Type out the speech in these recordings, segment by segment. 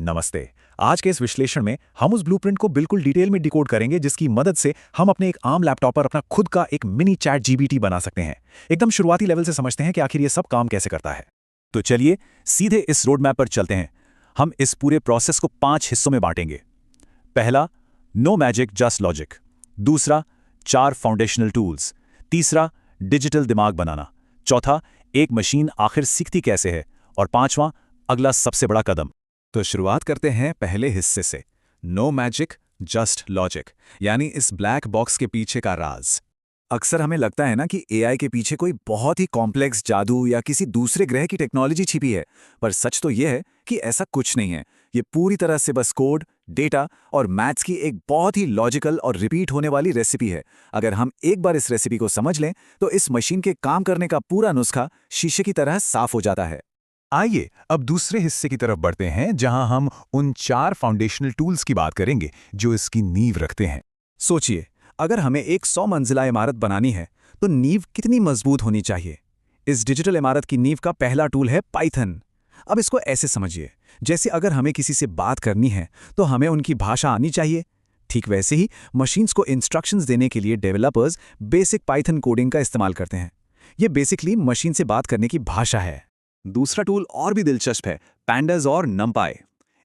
नमस्ते। आज के इस विश्लेषण में हम उस ब्लूप्रिंट को बिल्कुल डिटेल में डिकोड करेंगे जिसकी मदद से हम अपने एक आम लैपटॉप पर अपना खुद का एक मिनी चैट जीपीटी बना सकते हैं। एकदम शुरुआती लेवल से समझते हैं कि आखिर ये सब काम कैसे करता है। तो चलिए सीधे इस रोड मैप पर चलते हैं। हम इस पूरे प्रोसेस को 5 हिस्सों में बांटेंगे। पहला, नो मैजिक जस्ट लॉजिक। दूसरा, 4 फाउंडेशनल टूल्स। तीसरा, डिजिटल दिमाग बनाना। चौथा, एक मशीन आखिर सीखती कैसे है। और पांचवां, अगला सबसे बड़ा कदम। तो शुरुआत करते हैं पहले हिस्से से, नो मैजिक जस्ट लॉजिक, यानी इस ब्लैक बॉक्स के पीछे का राज। अक्सर हमें लगता है ना कि एआई के पीछे कोई बहुत ही कॉम्प्लेक्स जादू या किसी दूसरे ग्रह की टेक्नोलॉजी छिपी है, पर सच तो यह है कि ऐसा कुछ नहीं है। ये पूरी तरह से बस कोड, डेटा और मैथ्स की एक बहुत ही लॉजिकल और रिपीट होने वाली रेसिपी है। अगर हम एक बार इस रेसिपी को समझ लें तो इस मशीन के काम करने का पूरा नुस्खा शीशे की तरह साफ हो जाता है। आइए अब दूसरे हिस्से की तरफ बढ़ते हैं, जहां हम उन 4 फाउंडेशनल टूल्स की बात करेंगे जो इसकी नींव रखते हैं। सोचिए, अगर हमें एक 100 मंजिला इमारत बनानी है तो नींव कितनी मजबूत होनी चाहिए। इस डिजिटल इमारत की नींव का पहला टूल है पाइथन। अब इसको ऐसे समझिए, जैसे अगर हमें किसी से बात करनी है तो हमें उनकी भाषा आनी चाहिए। ठीक वैसे ही मशीन्स को इंस्ट्रक्शंस देने के लिए डेवलपर्स बेसिक पाइथन कोडिंग का इस्तेमाल करते हैं। ये बेसिकली मशीन से बात करने की भाषा है। दूसरा टूल और भी दिलचस्प है, पैंडास और नमपाई।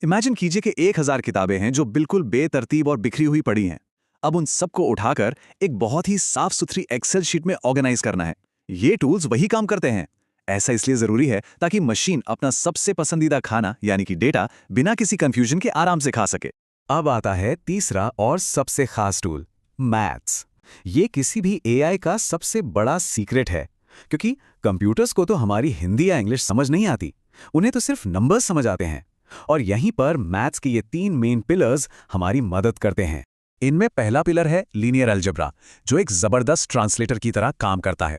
इमेजिन कीजिए कि 1000 किताबें हैं जो बिल्कुल बेतरतीब और बिखरी हुई पड़ी हैं। अब उन सबको उठाकर एक बहुत ही साफ सुथरी एक्सेल शीट में ऑर्गेनाइज करना है। ये टूल्स वही काम करते हैं। ऐसा इसलिए जरूरी है ताकि मशीन अपना सबसे पसंदीदा खाना यानी कि डेटा बिना किसी कंफ्यूजन के आराम से खा सके। अब आता है तीसरा और सबसे खास टूल, मैथ्स। ये किसी भी एआई का सबसे बड़ा सीक्रेट है, क्योंकि कंप्यूटर्स को तो हमारी हिंदी या इंग्लिश समझ नहीं आती, उन्हें तो सिर्फ नंबर्स समझ आते हैं। और यहीं पर मैथ्स के ये 3 मेन पिलर्स हमारी मदद करते हैं। इनमें पहला पिलर है लीनियर अलजेब्रा, जो एक जबरदस्त ट्रांसलेटर की तरह काम करता है।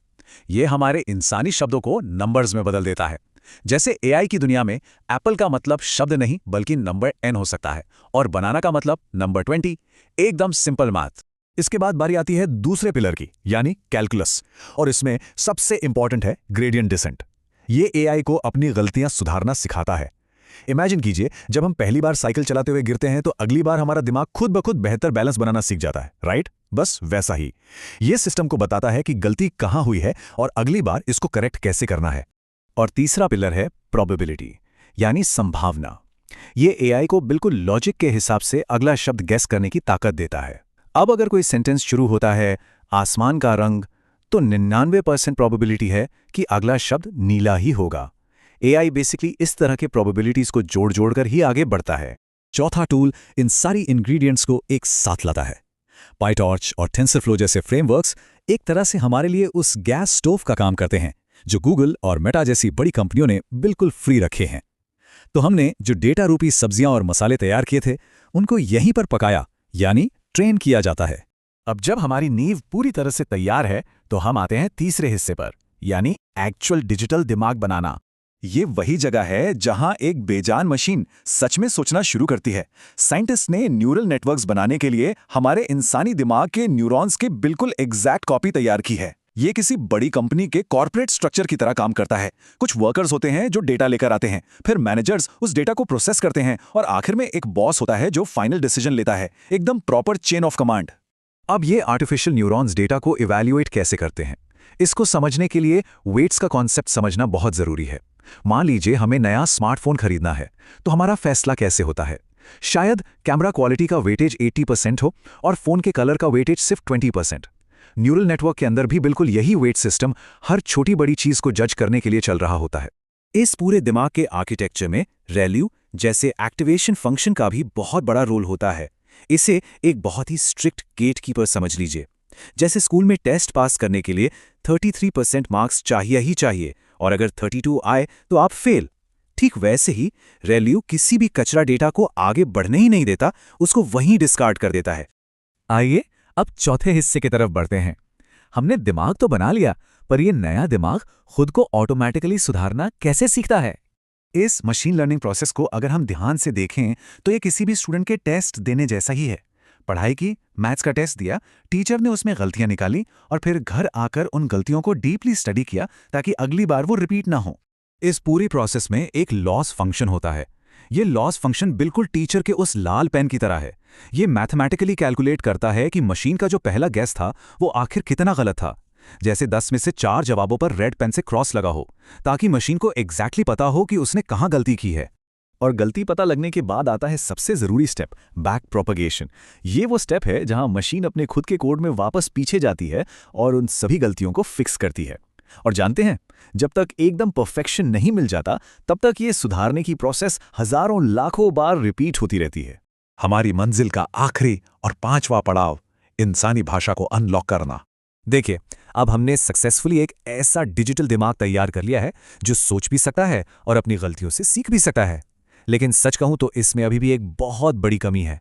ये हमारे इंसानी शब्दों को नंबर्स में बदल देता है। जैसे एआई की दुनिया में एप्पल का मतलब शब्द नहीं बल्कि नंबर n हो सकता है, और बनाना का मतलब नंबर 20। एकदम सिंपल मैथ। इसके बाद बारी आती है दूसरे पिलर की, यानी कैलकुलस, और इसमें सबसे इंपॉर्टेंट है ग्रेडियंट डिसेंट। ये एआई को अपनी गलतियां सुधारना सिखाता है। इमेजिन कीजिए, जब हम पहली बार साइकिल चलाते हुए गिरते हैं तो अगली बार हमारा दिमाग खुद ब खुद बेहतर बैलेंस बनाना सीख जाता है, राइट? बस वैसा ही ये सिस्टम को बताता है कि गलती कहां हुई है और अगली बार इसको करेक्ट कैसे करना है। और तीसरा पिलर है प्रोबेबिलिटी, यानी संभावना। ये एआई को बिल्कुल लॉजिक के हिसाब से अगला शब्द गेस करने की ताकत देता है। अब अगर कोई सेंटेंस शुरू होता है आसमान का रंग, तो 99% प्रोबेबिलिटी है कि अगला शब्द नीला ही होगा। एआई बेसिकली इस तरह के प्रोबेबिलिटीज को जोड़ जोड़कर ही आगे बढ़ता है। चौथा टूल इन सारी इंग्रेडिएंट्स को एक साथ लाता है। पाइटॉर्च और टेंसरफ्लो जैसे फ्रेमवर्क्स एक तरह से हमारे लिए उस गैस स्टोव का काम करते हैं जो गूगल और मेटा जैसी बड़ी कंपनियों ने बिल्कुल फ्री रखे हैं। तो हमने जो डेटा रूपी सब्जियां और मसाले तैयार किए थे उनको यहीं पर पकाया, यानी ट्रेन किया जाता है। अब जब हमारी नींव पूरी तरह से तैयार है तो हम आते हैं तीसरे हिस्से पर, यानी एक्चुअल डिजिटल दिमाग बनाना। ये वही जगह है जहां एक बेजान मशीन सच में सोचना शुरू करती है। साइंटिस्ट ने न्यूरल नेटवर्क्स बनाने के लिए हमारे इंसानी दिमाग के न्यूरॉन्स के बिल्कुल एग्जैक्ट कॉपी तैयार की है। ये किसी बड़ी कंपनी के कॉर्पोरेट स्ट्रक्चर की तरह काम करता है। कुछ वर्कर्स होते हैं जो डेटा लेकर आते हैं, फिर मैनेजर्स उस डेटा को प्रोसेस करते हैं, और आखिर में एक बॉस होता है जो फाइनल डिसीजन लेता है। एकदम प्रॉपर चेन ऑफ कमांड। अब ये आर्टिफिशियल न्यूरॉन्स डेटा को इवैल्यूएट कैसे करते हैं, इसको समझने के लिए वेट्स का कॉन्सेप्ट समझना बहुत जरूरी है। मान लीजिए हमें नया स्मार्टफोन खरीदना है, तो हमारा फैसला कैसे होता है? शायद कैमरा क्वालिटी का वेटेज 80% हो और फोन के कलर का वेटेज सिर्फ 20%। न्यूरल नेटवर्क के अंदर भी बिल्कुल यही वेट सिस्टम हर छोटी बड़ी चीज को जज करने के लिए चल रहा होता है। इस पूरे दिमाग के आर्किटेक्चर में रैल्यू जैसे एक्टिवेशन फंक्शन का भी बहुत बड़ा रोल होता है। इसे एक बहुत ही स्ट्रिक्ट गेटकीपर समझ लीजिए। जैसे स्कूल में टेस्ट पास करने के लिए 33% मार्क्स चाहिए ही चाहिए, और अगर 32 आए तो आप फेल। ठीक वैसे ही रैल्यू किसी भी कचरा डेटा को आगे बढ़ने ही नहीं देता, उसको वहीं डिस्कार्ड कर देता है। आइए अब चौथे हिस्से की तरफ बढ़ते हैं। हमने दिमाग तो बना लिया, पर यह नया दिमाग खुद को ऑटोमेटिकली सुधारना कैसे सीखता है? इस मशीन लर्निंग प्रोसेस को अगर हम ध्यान से देखें तो यह किसी भी स्टूडेंट के टेस्ट देने जैसा ही है। पढ़ाई की, मैथ्स का टेस्ट दिया, टीचर ने उसमें गलतियां निकाली और फिर घर आकर उन गलतियों को डीपली स्टडी किया ताकि अगली बार वो रिपीट ना हो। इस पूरी प्रोसेस में एक लॉस फंक्शन होता है। ये लॉस फंक्शन बिल्कुल टीचर के उस लाल पेन की तरह है। ये मैथमेटिकली कैलकुलेट करता है कि मशीन का जो पहला गेस था वो आखिर कितना गलत था। जैसे 10 में से 4 जवाबों पर रेड पेन से क्रॉस लगा हो, ताकि मशीन को एग्जैक्टली पता हो कि उसने कहाँ गलती की है। और गलती पता लगने के बाद आता है सबसे ज़रूरी स्टेप, बैक प्रोपगेशन। ये वो स्टेप है जहां मशीन अपने खुद के कोड में वापस पीछे जाती है और उन सभी गलतियों को फिक्स करती है। और जानते हैं, जब तक एकदम परफेक्शन नहीं मिल जाता, तब तक ये सुधारने की प्रोसेस हजारों लाखों बार रिपीट होती रहती है। हमारी मंजिल का आखिरी और 5वां पड़ाव, इंसानी भाषा को अनलॉक करना। देखिए, अब हमने सक्सेसफुली एक ऐसा डिजिटल दिमाग तैयार कर लिया है जो सोच भी सकता है और अपनी गलतियों से सीख भी सकता है। लेकिन सच कहूं तो इसमें अभी भी एक बहुत बड़ी कमी है।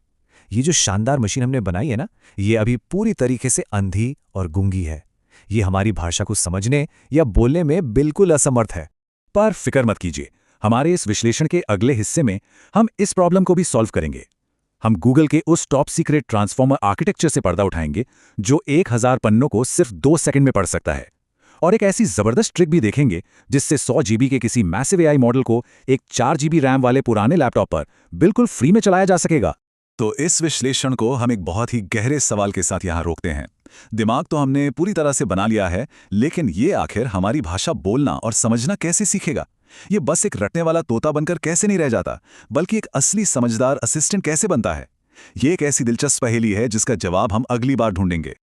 ये जो शानदार मशीन हमने बनाई है ना, ये अभी पूरी तरीके से अंधी और गूंगी है। ये हमारी भाषा को समझने या बोलने में बिल्कुल असमर्थ है। पर फिक्र मत कीजिए, हमारे इस विश्लेषण के अगले हिस्से में हम इस प्रॉब्लम को भी सॉल्व करेंगे। हम गूगल के उस टॉप सीक्रेट ट्रांसफॉर्मर आर्किटेक्चर से पर्दा उठाएंगे जो 1000 पन्नों को सिर्फ 2 सेकंड में पढ़ सकता है। और एक ऐसी जबरदस्त ट्रिक भी देखेंगे जिससे 100 जीबी के किसी मैसिव एआई मॉडल को एक 4 जीबी रैम वाले पुराने लैपटॉप पर बिल्कुल फ्री में चलाया जा सकेगा। तो इस विश्लेषण को हम एक बहुत ही गहरे सवाल के साथ यहाँ रोकते हैं। दिमाग तो हमने पूरी तरह से बना लिया है, लेकिन ये आखिर हमारी भाषा बोलना और समझना कैसे सीखेगा? ये बस एक रटने वाला तोता बनकर कैसे नहीं रह जाता, बल्कि एक असली समझदार असिस्टेंट कैसे बनता है? ये एक ऐसी दिलचस्प पहेली है जिसका जवाब हम अगली बार ढूंढेंगे।